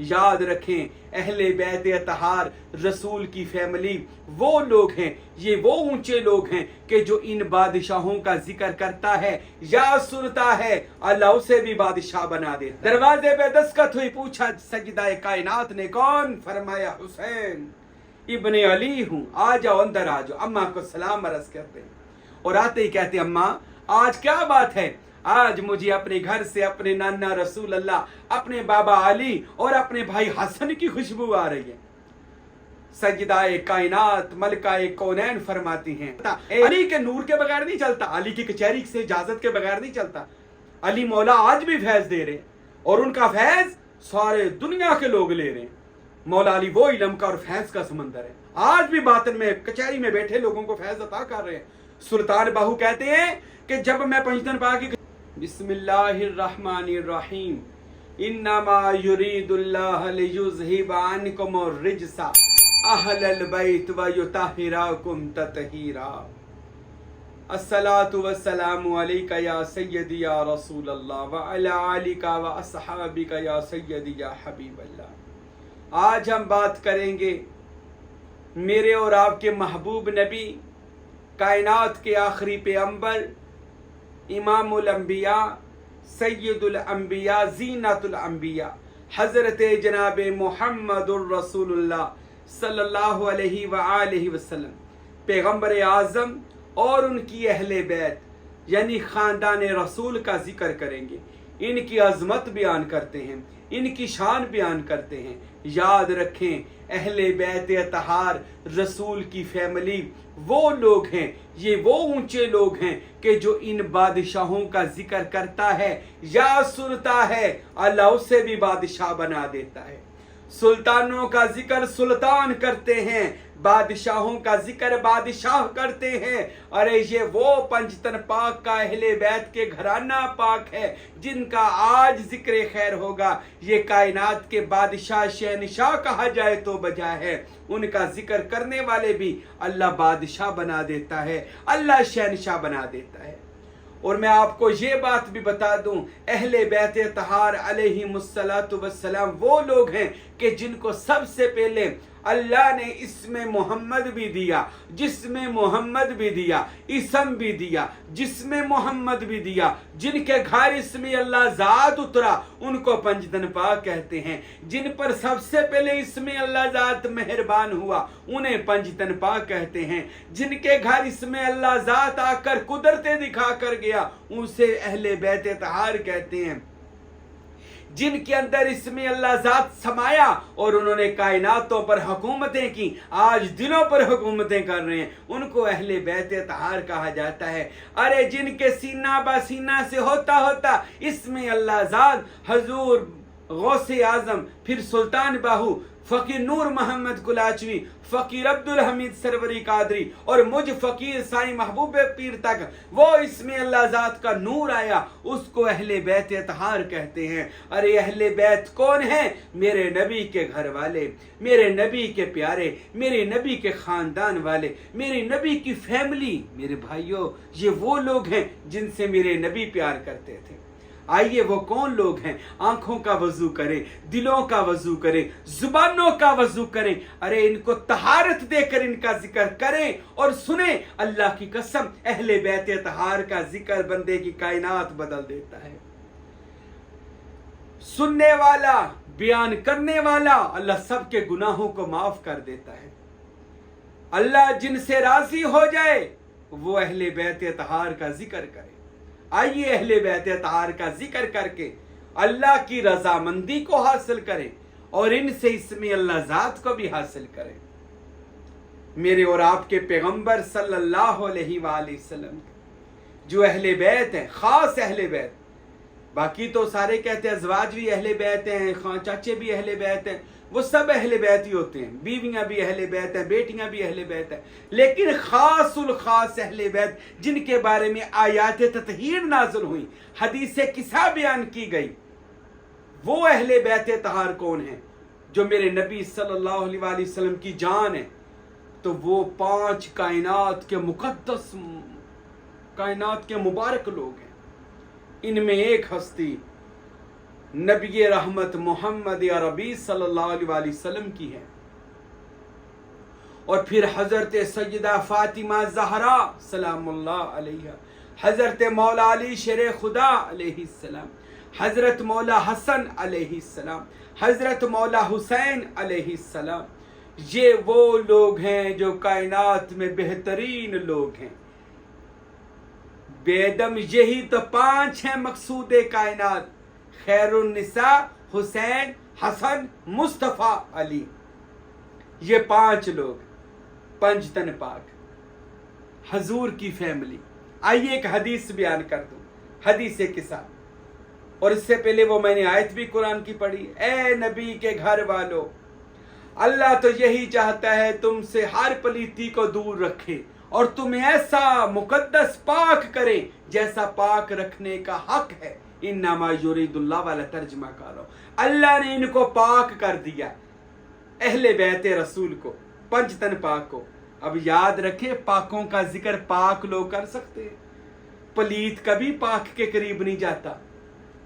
याद रखें अहले बैत अतहार रसूल की फैमिली वो लोग हैं, ये वो ऊंचे लोग हैं कि जो इन बादशाहों का जिक्र करता है या सुनता है अल्लाह उसे भी बादशाह बना देता। दरवाजे पे दस्तखत हुई, पूछा सजदा कायनात ने कौन? फरमाया हुसैन इब्ने अली हूँ, आ जाओ अंदर आ जाओ। अम्मा को सलाम अर्ज करते हैं और आते ही कहते अम्मा आज क्या बात है? आज मुझे अपने घर से अपने नाना रसूल अल्लाह, अपने बाबा अली और अपने भाई हसन की खुशबू आ रही है। सजदाए कायनात मलकाए कौनैन फरमाती हैं अली के नूर के बगैर नहीं चलता, अली की कचहरी से इजाजत के बगैर नहीं चलता। अली मौला आज भी फैज दे रहे हैं और उनका फैज सारे दुनिया के लोग ले रहे हैं। मौला अली वो इल्म का और फैज का समंदर है, आज भी बातन में कचहरी में बैठे लोगों को फैज अता कर रहे हैं। सुल्तान बाहू कहते हैं कि जब मैं पंजतन पाक की बिस्मिल्लाहिर्रहमानिर्रहीम इन्नमा युरीदुल्लाह लियुज़हिबा अन्कुम अर्रिज्सा अहलल बैत व युतहिराकुम ततहीरा। अस्सलातु वस्सलामु अलैका या सय्यदी या रसूल अल्लाह व अला आलिका व अस्हाबिका या सय्यदी या हबीब अल्लाह। आज हम बात करेंगे मेरे और आपके महबूब नबी, कायनात के आखिरी पैगंबर, इमामुल अंबिया, सय्यदुल अंबिया, ज़ीनतुल अंबिया, हज़रत जनाब मुहम्मदुर रसूलुल्लाह सल्लल्लाहु अलैहि व आलिहि वसल्लम, पैगंबर आज़म और उनकी अहले बैत यानी ख़ानदान रसूल का जिक्र करेंगे। इनकी अज़मत बयान करते हैं, इनकी शान बयान करते हैं। याद रखें अहले बैत अतहार रसूल की फैमिली वो लोग हैं, ये वो ऊंचे लोग हैं कि जो इन बादशाहों का जिक्र करता है या सुनता है अल्लाह उसे भी बादशाह बना देता है। सुल्तानों का जिक्र सुल्तान करते हैं, बादशाहों का जिक्र बादशाह करते हैं। अरे ये वो पंजतन पाक का अहले बैत के घराना पाक है जिनका आज जिक्र खैर होगा। ये कायनात के बादशाह शहनशाह कहा जाए तो बजा है, उनका जिक्र करने वाले भी अल्लाह बादशाह बना देता है, अल्लाह शहनशाह बना देता है। और मैं आपको ये बात भी बता दूं अहले बैत तहार अलैहिमुस्सलातु वस्सलाम वो लोग हैं कि जिनको सबसे पहले अल्लाह ने इसमें मोहम्मद भी दिया, जिसमें मोहम्मद भी दिया, इसम भी दिया, जिसमें मोहम्मद भी दिया। जिनके घर इसमें अल्लाह ज़ात उतरा उनको पंजतन पाक कहते हैं। जिन पर सबसे पहले इसमें अल्लाह ज़ात मेहरबान हुआ उन्हें पंजतन पाक कहते हैं। जिनके घर इसमें अल्लाह ज़ात आकर कुदरतें दिखा कर गया उसे अहले बैत तहार कहते हैं। जिनके अंदर इसमें अल्लाह ज़ात समाया और उन्होंने कायनातों पर हुकूमतें की, आज दिलों पर हुकूमतें कर रहे हैं, उनको अहले बैत तहार कहा जाता है। अरे जिनके सीना बासीना से होता होता इसमें अल्लाह ज़ात हजूर गौसे आज़म, फिर सुल्तान बाहू, फ़कीर नूर मोहम्मद कुलाचवी, फ़कीर अब्दुल हमीद सरवरी कादरी और मुझ फ़कीर साईं महबूब पीर तक वो इसमें अल्लाह ज़ात का नूर आया, उसको अहले बैत अतहार कहते हैं। अरे अहले बैत कौन है? मेरे नबी के घर वाले, मेरे नबी के प्यारे, मेरे नबी के ख़ानदान वाले, मेरे नबी की फैमिली। मेरे भाइयों ये वो लोग हैं जिनसे मेरे नबी प्यार करते थे। आइए वो कौन लोग हैं? आंखों का वजू करें, दिलों का वजू करें, जुबानों का वजू करें। अरे इनको तहारत देकर इनका जिक्र करें और सुने। अल्लाह की कसम अहले बैत तहार का जिक्र बंदे की कायनात बदल देता है। सुनने वाला, बयान करने वाला, अल्लाह सबके गुनाहों को माफ कर देता है। अल्लाह जिनसे राजी हो जाए वो अहले बैत तहार का जिक्र करे। आइए अहले बैत तहार का जिक्र करके अल्लाह की रजामंदी को हासिल करें और इनसे इसमें अल्लाह ज़ात को भी हासिल करें। मेरे और आपके पैगंबर सल्लल्लाहु अलैहि वसल्लम जो अहले बैत हैं, खास अहले बैत, बाकी तो सारे कहते हैं अज़वाज भी अहले बैत हैं, चाचे भी अहले बैत हैं, वो सब अहले बैत ही होते हैं, बीवियां भी अहले बैत हैं, बेटियां भी अहले बैत हैं। लेकिन खासुल खास अहले बैत जिनके बारे में आयात ततहीर नाज़िल हुई, हदीसे किसा बयान की गई, वो अहले बैत तहार कौन है? जो मेरे नबी सल्लल्लाहु अलैहि वसल्लम की जान है। तो वो 5 कायनात के मुकद्दस, कायनात के मुबारक लोग हैं। इनमें एक हस्ती नबी रहमत मोहम्मद अरबी सल्लल्लाहु अलैहि वसल्लम की है। और फिर हजरत सैयदा फातिमा ज़हरा सलामुल्लाह अलैहा, हजरत मौला अली शेर खुदा अलैहिस्सलाम, हजरत मौला हसन अलैहिस्सलाम, हजरत मौला हुसैन अलैहिस्सलाम, ये वो लोग हैं जो कायनात में बेहतरीन लोग हैं। बेदम यही तो 5 हैं मकसूद कायनात, खैरुन्निसा, हुसैन, हसन, मुस्तफ़ा, अली। ये 5 लोग, पंजतन पाक, हजूर की फैमिली। आइए एक हदीस बयान कर दूं, हदीस के साथ। और इससे पहले वो मैंने आयत भी कुरान की पढ़ी। ए नबी के घर वालों, अल्लाह तो यही चाहता है तुमसे हर पलीती को दूर रखे और तुम्हें ऐसा मुकद्दस पाक करे जैसा पाक रखने का हक है। इन्नमा युरीदुल्लाह वाला तर्जमा करो, अल्लाह ने इनको पाक कर दिया, अहले बैत रसूल को, पंचतन पाक को। अब याद रखें, पाकों का जिक्र पाक लोग कर सकते हैं, पलीत कभी पाक के करीब नहीं जाता।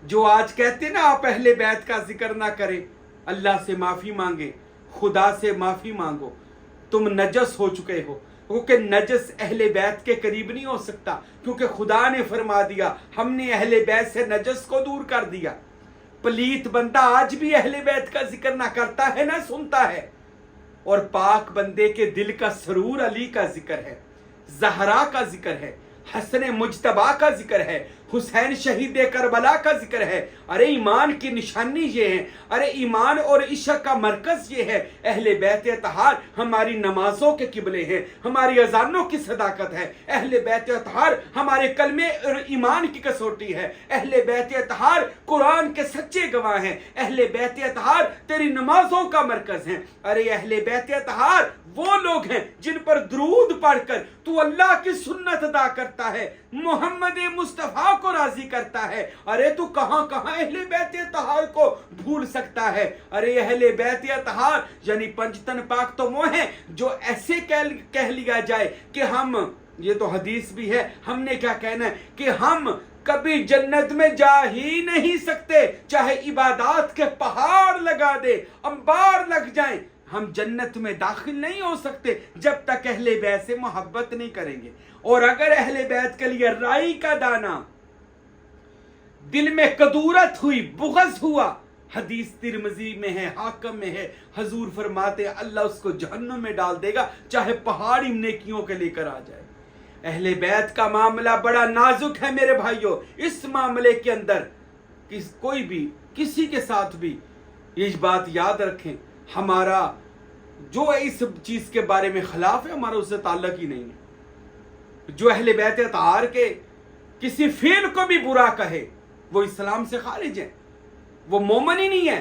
जो आज कहते ना आप अहले बैत का जिक्र ना करें, अल्लाह से माफी मांगे, खुदा से माफी मांगो, तुम नजस हो चुके हो। क्योंकि नजस अहले बैत के करीब नहीं हो सकता, क्योंकि खुदा ने फरमा दिया, हमने अहले बैत से नजस को दूर कर दिया। पलीत बंदा आज भी अहले बैत का जिक्र ना करता है ना सुनता है। और पाक बंदे के दिल का सरूर अली का जिक्र है, जहरा का जिक्र है, हसन मुजतबा का जिक्र है, हुसैन शहीद करबला का जिक्र है। अरे ईमान की निशानी ये है, अरे ईमान और इश्क का मरकज ये है। अहले बैत तहार हमारी नमाजों के किबले हैं, हमारी अजानों की सदाकत है। अहले बैत तहार हमारे कलमे और ईमान की कसौटी है। अहले बैत तहार कुरान के सच्चे गवाह हैं। अहले बैत तहार तेरी नमाजों का मरकज है। अरे अहले बैत तहार वो लोग हैं जिन पर दरूद पढ़कर तू अल्लाह की सुन्नत अदा करता है, मोहम्मद मुस्तफा को राजी करता है। अरे तू कहां कहां अहले बैत तहार को भूल सकता है। अरे अहले बैत तहार यानी पंचतन पाक तो वो हैं जो ऐसे कह लिया जाए कि हम, ये तो हदीस भी है, हमने क्या कहना है कि हम कभी जन्नत में जा ही नहीं सकते, चाहे इबादत के पहाड़ लगा दे, अंबार लग जाएं, हम जन्नत में दाखिल नहीं हो सकते जब तक अहले बैत से मोहब्बत नहीं करेंगे। और अगर अहले बैत के लिए राई का दाना दिल में कदूरत हुई, बुग़्ज़ हुआ, हदीस तिरमिज़ी में है, हाकिम में है, हुजूर फरमाते हैं अल्लाह उसको जहन्नम में डाल देगा, चाहे पहाड़ी नेकियों के लेकर आ जाए। अहले बैत का मामला बड़ा नाजुक है मेरे भाइयों। इस मामले के अंदर कोई भी किसी के साथ भी ये बात याद रखें, हमारा जो इस चीज के बारे में खिलाफ है, हमारा उससे ताल्लुक ही नहीं है। जो अहले बैत तहार के किसी फेल को भी बुरा कहे वो इस्लाम से खारिज है, वो मोमन ही नहीं है।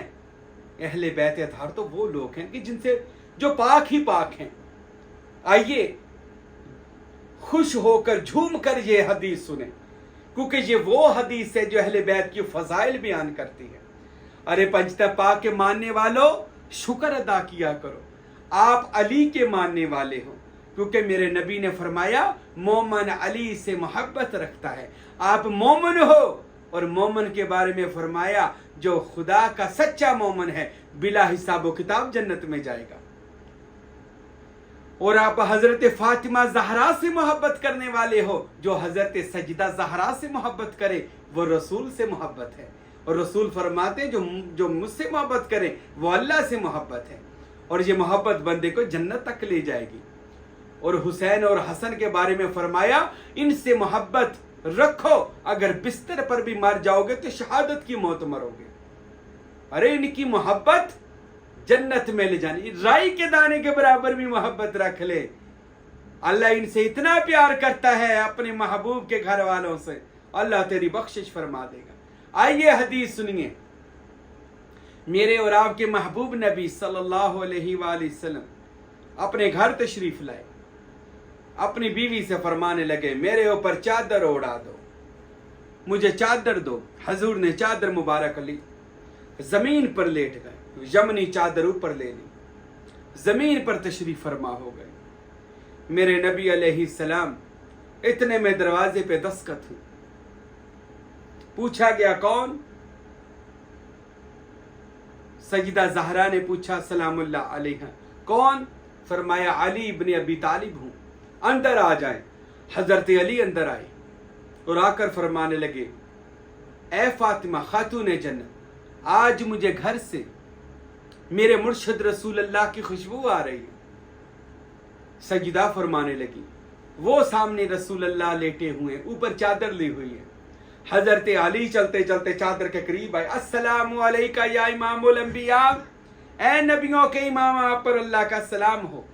अहले बैत तहार तो वो लोग हैं कि जिनसे जो पाक ही पाक हैं। आइए खुश होकर झूम कर ये हदीस सुने, क्योंकि ये वो हदीस है जो अहले बैत की फजाइल बयान करती है। अरे पंचतन पाक के मानने वालों, शुक्र अदा किया करो, आप अली के मानने वाले हो, क्योंकि मेरे नबी ने फरमाया मोमन अली से मोहब्बत रखता है। आप मोमन हो, और मोमन के बारे में फरमाया जो खुदा का सच्चा मोमन है बिला हिसाब व किताब जन्नत में जाएगा। और आप हजरत फातिमा ज़हरा से मोहब्बत करने वाले हो, जो हजरत सजदा ज़हरा से मोहब्बत करे वो रसूल से मोहब्बत है। और रसूल फरमाते जो मुझसे मोहब्बत करे वो अल्लाह से मोहब्बत है, और ये मोहब्बत बंदे को जन्नत तक ले जाएगी। और हुसैन और हसन के बारे में फरमाया इनसे मोहब्बत रखो, अगर बिस्तर पर भी मर जाओगे तो शहादत की मौत मरोगे। अरे इनकी मोहब्बत जन्नत में ले जानी, राई के दाने के बराबर भी मोहब्बत रख ले। अल्लाह इनसे इतना प्यार करता है अपने महबूब के घर वालों से, अल्लाह तेरी बख्शिश फरमा देगा। आइए हदीस सुनिए। मेरे और आपके महबूब नबी सल्लल्लाहु अलैहि वसल्लम अपने घर तशरीफ लाए, अपनी बीवी से फरमाने लगे मेरे ऊपर चादर ओढ़ा दो, मुझे चादर दो। हजूर ने चादर मुबारक ली, जमीन पर लेट गए, यमनी चादर ऊपर ले ली, जमीन पर तशरीफ फरमा हो गए। मेरे नबी अलैहिस्सलाम इतने में दरवाजे पे दस्तखत हुई। पूछा गया कौन? सजदा ज़हरा ने पूछा सलामुल्लाह अलैहा, कौन? फरमाया अली इब्न अबी तालिब हूँ, अंदर आ जाए। हजरत अली अंदर आए और आकर फरमाने लगे, ए फातिमा खातून जन्नत, आज मुझे घर से मेरे मुर्शिद रसूल अल्लाह की खुशबू आ रही है। सजदा फरमाने लगी। वो सामने रसूल अल्लाह लेटे हुए, ऊपर चादर ली हुई है। हजरत अली चलते चलते चादर के करीब आए। अस्सलामु अलैका या इमामुल अंबिया, ए नबियों के इमाम, आप पर अल्लाह का सलाम हो।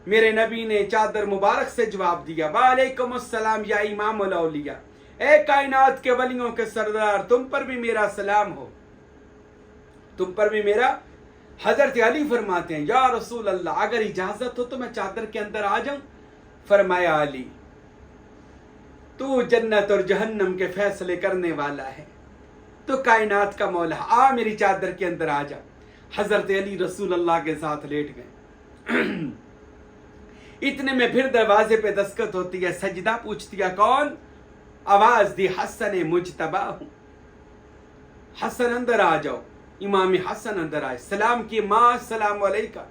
मेरे नबी ने चादर मुबारक से जवाब दिया, वालेकुम अस्सलाम या इमामुल औलिया, ए कायनात के वलियों के सरदार, तुम पर भी मेरा सलाम हो, तुम पर भी मेरा। हजरत अली फरमाते हैं, या रसूल अल्लाह, अगर इजाजत हो तो मैं चादर के अंदर आ जाऊं। फरमाया अली, तू जन्नत और जहन्नम के फैसले करने वाला है, तो कायनात का मौला, आ मेरी चादर के अंदर आ जा। हजरत अली रसूल अल्लाह के साथ लेट गए। इतने में फिर दरवाजे पे दस्तक होती है। सजदा पूछती है, कौन? आवाज दी, हसन मुजतबा हूं, हसन अंदर आ जाओ। इमाम हसन अंदर आए, सलाम की, माँ सलाम अलैका।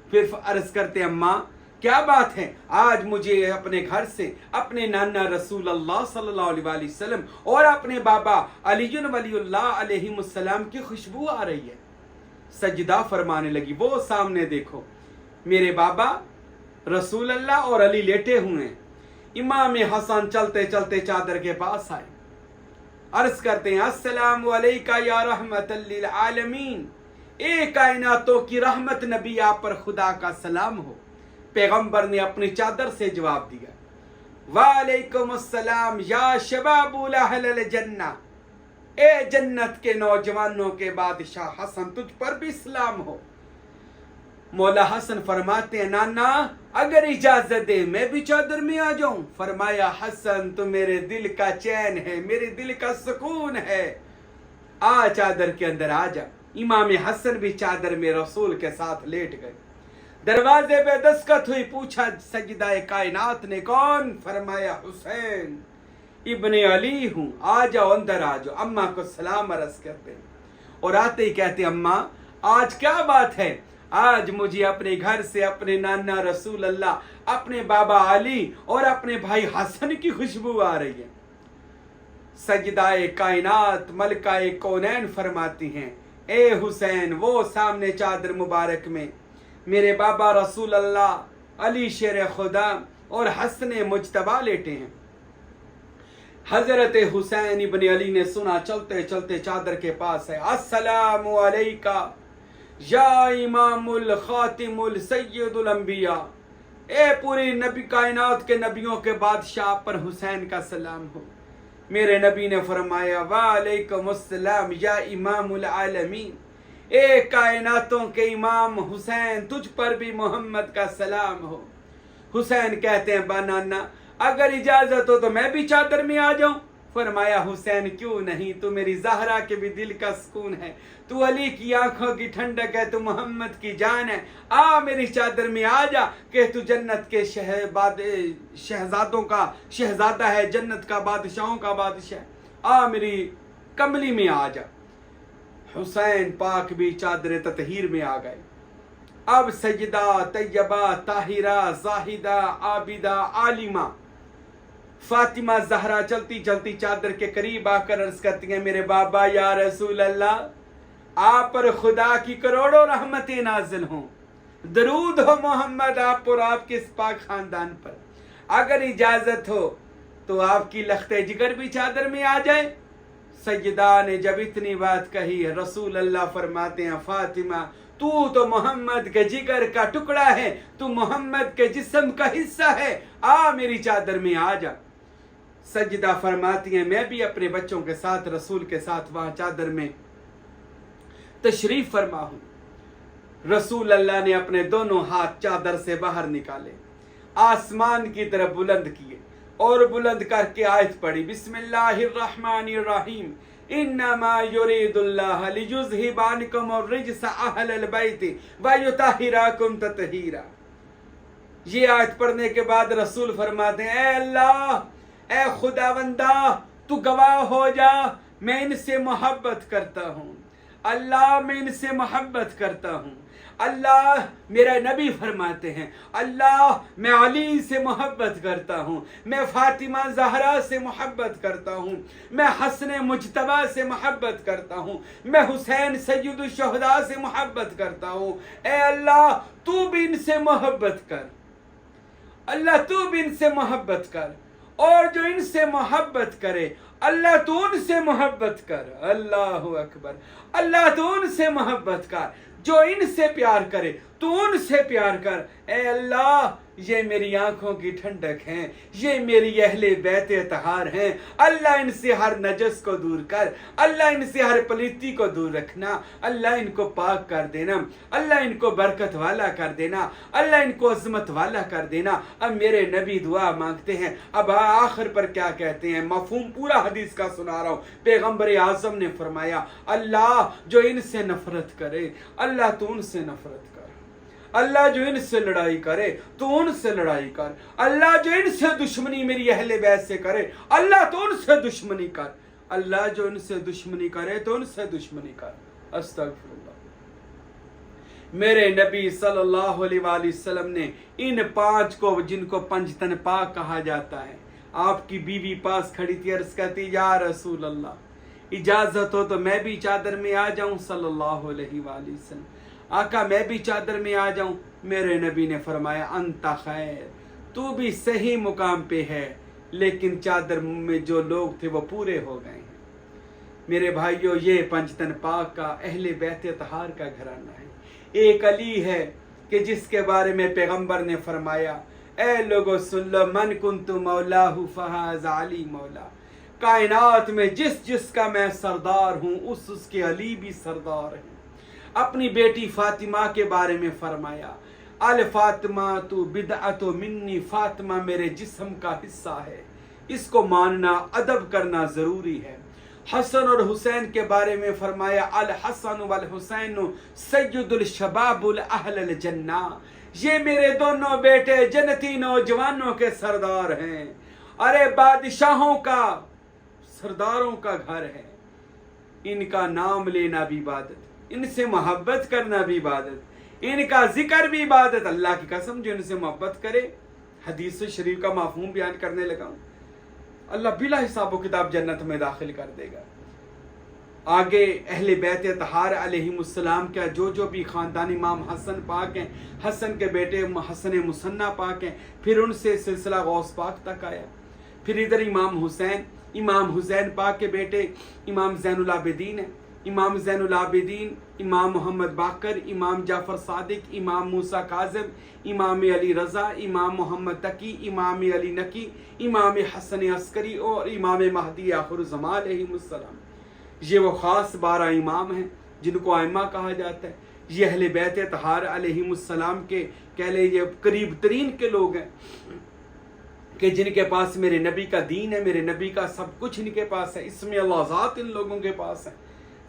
फिर अर्ज करते, अम्मा क्या बात है, आज मुझे अपने घर से अपने नाना रसूल अल्लाह सल्लल्लाहु अलैहि वसल्लम और अपने बाबा अलीयुन वलीउल्लाह अलैहिमुस्सलाम की खुशबू आ रही है। सजदा फरमाने लगी, वो सामने देखो, मेरे बाबा रसूल अल्लाह और अली लेटे हुए हैं। इमाम हसन चलते चलते चादर के पास आए, अर्ज करते हैं, अस्सलामु अलैका या रहमतल लिल आलमीन, ए कायनातों की रहमत नबी, आप पर खुदा का सलाम हो। पैगंबर ने अपनी चादर से जवाब दिया, वालेकुम अस्सलाम या शबाबुल अहल जन्ना, ए जन्नत के नौजवानों के बादशाह हसन, तुझ पर भी सलाम हो। मौला हसन फरमाते हैं, नाना अगर इजाजत दे मैं भी चादर में आ जाऊं। फरमाया, हसन तो मेरे दिल का चैन है, मेरे दिल का सुकून है, आ चादर के अंदर आ जा। इमाम हसन भी चादर में रसूल के साथ लेट गए। दरवाजे पे दस्तक हुई, पूछा सजदा कायनात ने, कौन? फरमाया, हुसैन इब्ने अली हूं, आ जाओ, अंदर आ जाओ। अम्मा को सलाम अर्ज करते और आते ही कहते, अम्मा आज क्या बात है, आज मुझे अपने घर से अपने नाना रसूल अल्लाह, अपने बाबा अली और अपने भाई हसन की खुशबू आ रही है। सजदाए कायनात मलकाए कौनैन फरमाती हैं, ए हुसैन, वो सामने चादर मुबारक में मेरे बाबा रसूल अल्लाह, अली शेर खुदा और हसन मुजतबा लेटे हैं। हजरत हुसैन इब्न अली ने सुना, चलते चलते चादर के पास है, अस्सलामु अलैका या इमामुल खातिमुल सय्यदुल अंबिया, ए पूरी नबी कायनात के नबियों के बादशाह पर हुसैन का सलाम हो। मेरे नबी ने फरमाया, वालेकुम अस्सलाम या इमामुल आलमीन, ए कायनातों के इमाम हुसैन, तुझ पर भी मोहम्मद का सलाम हो। हुसैन कहते हैं, बनाना अगर इजाजत हो तो मैं भी चादर में आ जाऊं। फरमाया, हुसैन क्यों नहीं, तू मेरी ज़हरा के भी दिल का सुकून है, तू अली की आंखों की ठंडक है, तू मोहम्मद की जान है, आ मेरी चादर में आ जा, कि तू जन्नत के शहजादों का शहजादा है, जन्नत का बादशाहों का बादशाह, आ मेरी कमली में आ जा। हुसैन पाक भी चादर ततहीर में आ गए। अब सजदा तैयबा ताहिरा जाहिदा आबिदा आलिमा फातिमा जहरा चलती चलती चादर के करीब आकर अर्ज करती हैं, मेरे बाबा या रसूल अल्लाह, आप पर खुदा की करोड़ों रहमतें नाजिल हों, दरूद हो मोहम्मद आप और आपके इस पाक खानदान पर। अगर इजाजत हो तो आपकी लख्ते जिगर भी चादर में आ जाए। सैयदा ने जब इतनी बात कही, रसूल अल्लाह फरमाते हैं, फातिमा तू तो मोहम्मद के जिगर का टुकड़ा है, तू मोहम्मद के जिस्म का हिस्सा है, आ मेरी चादर में आ जा। सजदा फरमाती हैं, मैं भी अपने बच्चों के साथ रसूल के साथ वहां चादर में तशरीफ फरमा हूं। रसूल अल्लाह ने अपने दोनों हाथ चादर से बाहर निकाले, आसमान की तरफ बुलंद किए और बुलंद करके आयत पढ़ी, बिस्मिल्लाहिर्रहमानिर्रहीम, इन्नमा युरीदुल्लाह लियुज़हिबा अन्कुम अर्रिज्स अहलल बैति व युतहिराकुम ततहीरा। ये आयत पढ़ने के बाद रसूल फरमाते हैं, ए अल्लाह, ए खुदावंदा, तू गवाह हो जा, मैं इनसे मोहब्बत करता हूँ। अल्लाह मैं इनसे मोहब्बत करता हूँ। अल्लाह, मेरा नबी फरमाते हैं, अल्लाह मैं अली से मोहब्बत करता हूँ, मैं फातिमा ज़हरा से मोहब्बत करता हूँ, मैं हसन मुजतबा से मोहब्बत करता हूँ, मैं हुसैन सैयदुल शुहदा से मोहब्बत करता हूँ। ए अल्लाह तू भी इनसे मोहब्बत कर, अल्लाह तू भी इनसे मोहब्बत कर, और जो इनसे मोहब्बत करे अल्लाह तू उनसे मोहब्बत कर। अल्लाहु अकबर। अल्लाह तू उनसे मोहब्बत कर, जो इनसे प्यार करे तू उनसे प्यार कर। ए अल्लाह, ये मेरी आंखों की ठंडक हैं, ये मेरी अहले बैत अतहार हैं। अल्लाह इनसे हर नजस को दूर कर, अल्लाह इनसे हर पलीती को दूर रखना, अल्लाह इनको पाक कर देना, अल्लाह इनको बरकत वाला कर देना, अल्लाह इनको अजमत वाला कर देना। अब मेरे नबी दुआ मांगते हैं। अब आखिर पर क्या कहते हैं, मफहूम पूरा हदीस का सुना रहा हूँ। पैगम्बर आज़म ने फरमाया, अल्लाह जो इनसे नफरत करे अल्लाह तू उनसे नफरत कर, अल्लाह जो इनसे लड़ाई करे तो उनसे लड़ाई कर, अल्लाह जो इनसे दुश्मनी मेरी अहले बैत से करे अल्लाह तो उनसे दुश्मनी कर, अल्लाह जो इनसे दुश्मनी करे तो उनसे दुश्मनी कर। अस्तगफिरुल्लाह। मेरे नबी सल्लल्लाहु अलैहि वसल्लम ने इन पांच को, जिनको पंजतन पाक कहा जाता है, आपकी बीवी पास खड़ी थी, अर्ज करती, या रसूल अल्लाह इजाजत हो तो मैं भी चादर में आ जाऊं सल्लल्लाहु अलैहि वसल्लम। आका मैं भी चादर में आ जाऊं। मेरे नबी ने फरमाया, अंता खैर, तू भी सही मुकाम पे है, लेकिन चादर में जो लोग थे वो पूरे हो गए हैं। मेरे भाइयों, ये पंजतन पाक का अहले बैत अतहार का घराना है। एक अली है कि जिसके बारे में पैगंबर ने फरमाया, ए लोगों सुन लो, मन कुन्तु मौलाहु फहाज़ा अली मौला। कायनात में जिस जिसका मैं सरदार हूँ उसके अली भी सरदार हैं। अपनी बेटी फातिमा के बारे में फरमाया, अल फातिमा तू बिदअतु मिन्नी, फातिमा मेरे जिस्म का हिस्सा है, इसको मानना अदब करना जरूरी है। हसन और हुसैन के बारे में फरमाया, अल हसन वल हुसैन सय्यदुल शबाबुल अहलल जन्ना, ये मेरे दोनों बेटे जन्नती नौजवानों के सरदार हैं। अरे बादशाहों का, सरदारों का घर है। इनका नाम लेना भी इबादत, इनसे मोहब्बत करना भी इबादत, इनका जिक्र भी इबादत। अल्लाह की कसम, जो इनसे मोहब्बत करे, हदीस शरीफ का मफहूम बयान करने लगा हूं, अल्लाह बिला हिसाब किताब जन्नत में दाखिल कर देगा। आगे अहले बैत अतहार अलैहिमुस्सलाम का जो भी खानदान, इमाम हसन पाक हैं, हसन के बेटे हसन मुसन्ना पाक हैं, फिर उनसे सिलसिला गौस पाक तक आया। फिर इधर इमाम हुसैन पाक के बेटे इमाम ज़ैनुल आबिदीन हैं, इमाम ज़ैनुल आबिदीन, इमाम मोहम्मद बाकर, इमाम जाफ़र सादिक, इमाम मूसा काज़िम, इमाम अली रज़ा, इमाम मोहम्मद तकी, इमाम अली नकी, इमाम हसन अस्करी और इमाम महदी आखिरुज़्ज़मान अलैहिमुस्सलाम। ये वो ख़ास 12 इमाम हैं जिनको आइम्मा कहा जाता है। ये अहले बैत अतहार अलैहिमुस्सलाम के कह ले ये करीब तरीन के लोग हैं कि जिनके पास मेरे नबी का दीन है, मेरे नबी का सब कुछ इनके पास है। इसमें अल्लाह ज़ात इन लोगों के पास है,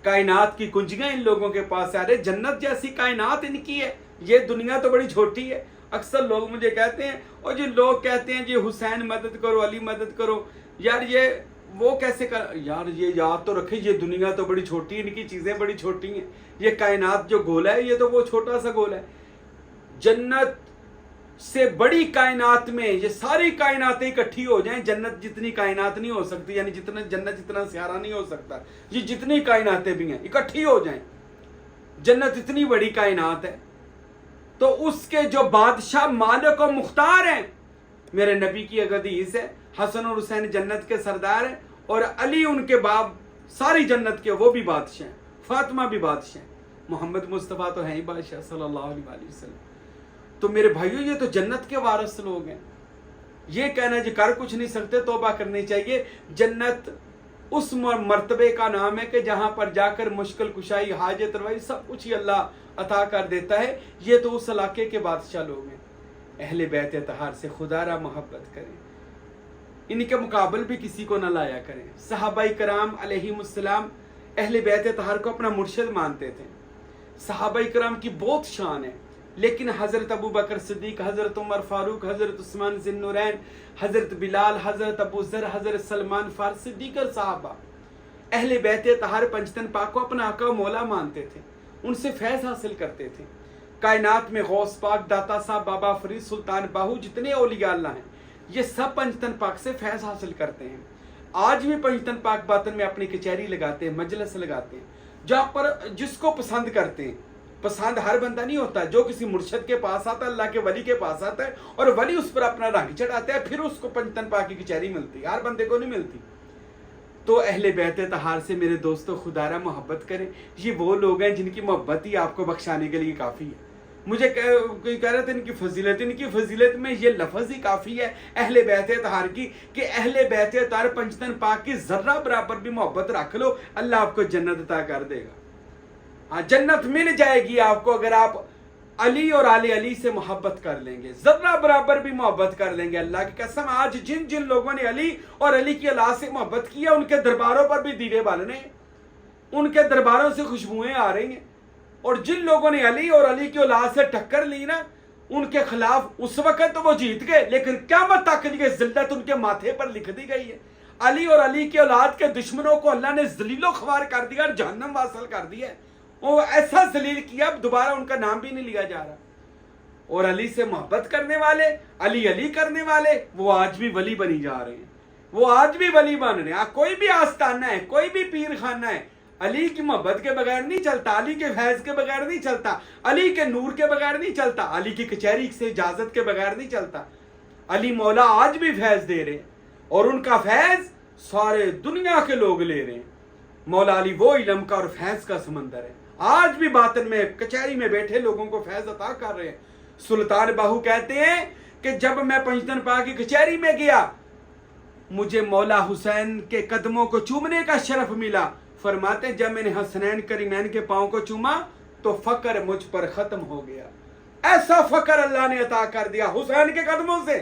कायनात की कुंजियाँ इन लोगों के पास है। अरे जन्नत जैसी कायनात इनकी है, ये दुनिया तो बड़ी छोटी है। अक्सर लोग मुझे कहते हैं, और जो लोग कहते हैं जी हुसैन मदद करो, अली मदद करो, यार ये वो कैसे कर, यार ये याद तो रखे, ये दुनिया तो बड़ी छोटी, इनकी चीज़ें बड़ी छोटी हैं। ये कायनात जो गोला है, ये तो वो छोटा सा गोला है। जन्नत से बड़ी कायनात में ये सारी कायनातें इकट्ठी हो जाएं, जन्नत जितनी कायनात नहीं हो सकती, यानी जितना जन्नत जितना स्यारा नहीं हो सकता, ये जितनी कायनातें भी हैं इकट्ठी हो जाएं, जन्नत इतनी बड़ी कायनात है। तो उसके जो बादशाह मालिक और मुख्तार हैं, मेरे नबी की हदीस है, हसन और हुसैन जन्नत के सरदार हैं और अली उनके बाप, सारी जन्नत के वो भी बादशाह हैं, फातिमा भी बादशाह हैं, मोहम्मद मुस्तफ़ा तो हैं ही बादशाह सल्लल्लाहु अलैहि वसल्लम। तो मेरे भाइयों, ये तो जन्नत के वारिस लोग हैं। ये कहना जी कर कुछ नहीं सकते, तौबा करनी चाहिए। जन्नत उस मर्तबे का नाम है कि जहां पर जाकर मुश्किल कुशाई, हाजत रवाई सब कुछ ही अल्लाह अता कर देता है। ये तो उस इलाके के बादशाह लोग हैं। अहले बैत अतहार से खुदारा मोहब्बत करें, इनके मुकाबल भी किसी को न लाया करें। सहाबाई कराम अलैहिमुस्सलाम अहले बैत अतहार को अपना मुर्शिद मानते थे। सहाबाई कराम की बहुत शान है, लेकिन हज़रत अबू बकर सिद्दीक, हज़रत उमर फारूक, हज़रत उस्मान ज़िन्नुरैन, हज़रत बिलाल, हज़रत अबू ज़र, हज़रत सलमान फ़ारसी, दीगर साहबा, اہل بیت طاہر پنجتن پاک کو اپنا آقا و مولا مانتے تھے، ان سے فیض حاصل کرتے تھے۔ کائنات میں غوث پاک، داتا صاحب، بابا فرید، سلطان باہو، جتنے اولیاء اللہ ہیں یہ سب پنجتن پاک سے فیض حاصل کرتے ہیں۔ آج بھی پنجتن پاک باطن میں اپنی کچہری لگاتے ہیں، مجلس لگاتے ہیں، جہاں پر جس کو پسند کرتے ہیں۔ پسند ہر بندہ نہیں ہوتا، جو کسی مرشد کے پاس آتا ہے، اللہ کے ولی کے پاس آتا ہے اور ولی اس پر اپنا رنگ چڑھاتا ہے، پھر اس کو پنجتن پاک کی کچہری ملتی ہے، ہر بندے کو نہیں ملتی۔ تو اہل بیت طاہر سے میرے دوستو خدا را محبت کریں، یہ وہ لوگ ہیں جن کی محبت ہی آپ کو بخشانے کے لیے کافی ہے۔ مجھے کوئی کہہ رہا تھا ان کی فضیلت میں یہ لفظ ہی کافی ہے اہل بیت طاہر کی، کہ اہل بیت طاہر پنجتن پاک کی ذرہ برابر بھی محبت رکھ لو، اللہ آپ کو جنت عطا کر دے گا۔ ہاں، جنت مل جائے گی آپ کو اگر آپ علی اور آل علی سے محبت کر لیں گے، ذرہ برابر بھی محبت کر لیں گے۔ اللہ کی قسم، آج جن جن لوگوں نے علی اور علی کی اولاد سے محبت کیا، ان کے درباروں پر بھی دیوے بلنے ہیں، ان کے درباروں سے خوشبوئیں آ رہی ہیں، اور جن لوگوں نے علی اور علی کی اولاد سے ٹکر لی نا، ان کے خلاف اس وقت تو وہ جیت گئے، لیکن قیامت تک یہ ذلت ان کے ماتھے پر لکھ دی گئی ہے۔ علی اور علی کی اولاد کے دشمنوں کو اللہ نے ذلیل و خوار کر دیا اور جہنم واصل کر دیا ہے، وہ ایسا ذلیل کیا اب دوبارہ ان کا نام بھی نہیں لیا جا رہا۔ اور علی سے محبت کرنے والے، علی علی کرنے والے، وہ آج بھی ولی بنی جا رہے ہیں، وہ آج بھی ولی بن رہے ہیں۔ کوئی بھی آستانہ ہے، کوئی بھی پیر خانہ ہے، علی کی محبت کے بغیر نہیں چلتا، علی کے فیض کے بغیر نہیں چلتا، علی کے نور کے بغیر نہیں چلتا، علی کی کچہری سے اجازت کے بغیر نہیں چلتا۔ علی مولا آج بھی فیض دے رہے ہیں اور ان کا فیض سارے دنیا کے لوگ لے رہے ہیں۔ مولا علی وہ علم کا اور فیض کا سمندر ہے، آج بھی باطن میں کچہری میں بیٹھے لوگوں کو فیض عطا کر رہے ہیں۔ سلطان باہو کہتے ہیں کہ جب میں پنجتن پاک کی کچہری میں گیا، مجھے مولا حسین کے قدموں کو چومنے کا شرف ملا۔ فرماتے ہیں جب میں نے حسنین کریمین کے پاؤں کو چوما تو فقر مجھ پر ختم ہو گیا۔ ایسا فقر اللہ نے عطا کر دیا حسین کے قدموں سے۔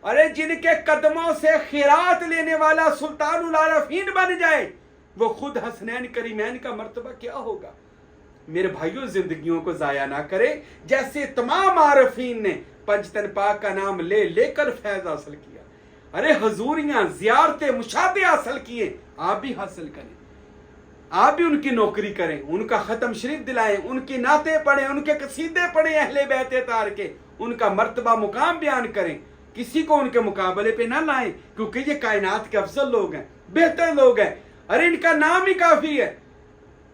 ارے جن کے قدموں سے خیرات لینے والا سلطان العارفین بن جائے، وہ خود حسنین کریمین کا مرتبہ کیا ہوگا؟ میرے بھائیوں، زندگیوں کو ضائع نہ کرے، جیسے تمام عارفین نے پنجتن پاک کا نام لے لے کر فیض حاصل کیا۔ ارے حضوریاں، زیارتیں، مشاہدے حاصل کیے، آپ بھی حاصل کریں، آپ بھی ان کی نوکری کریں، ان کا ختم شریف دلائیں، ان کی نعتیں پڑھیں، ان کے قصیدے پڑھیں اہل بیت طاہر کے، ان کا مرتبہ مقام بیان کریں، کسی کو ان کے مقابلے پہ نہ لائیں، کیونکہ یہ کائنات کے افضل لوگ ہیں، بہتر لوگ ہیں۔ ارے ان کا نام ہی کافی ہے۔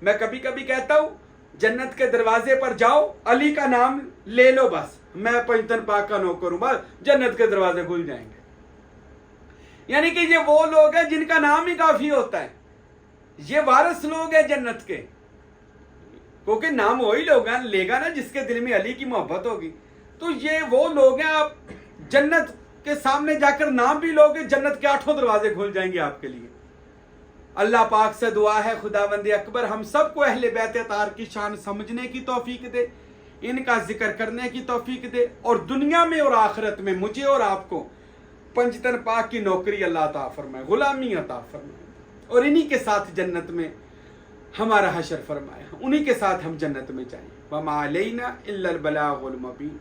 میں کبھی کبھی کہتا ہوں جنت کے دروازے پر جاؤ، علی کا نام لے لو، بس میں پنجتن پاک کا نوکر ہوں، بس جنت کے دروازے کھل جائیں گے۔ یعنی کہ یہ وہ لوگ ہیں جن کا نام ہی کافی ہوتا ہے، یہ وارث لوگ ہیں جنت کے، کیونکہ نام وہی لوگ ہیں لے گا نا جس کے دل میں علی کی محبت ہوگی۔ تو یہ وہ لوگ ہیں، آپ جنت کے سامنے جا کر نام بھی لوگے، جنت کے 8 دروازے کھل جائیں گے آپ کے لیے۔ اللہ پاک سے دعا ہے خداوند اکبر ہم سب کو اہل بیت طاہر کی شان سمجھنے کی توفیق دے، ان کا ذکر کرنے کی توفیق دے، اور دنیا میں اور آخرت میں مجھے اور آپ کو پنجتن پاک کی نوکری اللہ عطا فرمائے، غلامی عطا فرمائے، اور انہی کے ساتھ جنت میں ہمارا حشر فرمائے، انہی کے ساتھ ہم جنت میں جائیں۔ وَمَا عَلَيْنَا إِلَّا الْبَلَاغُ الْمُبِينُ۔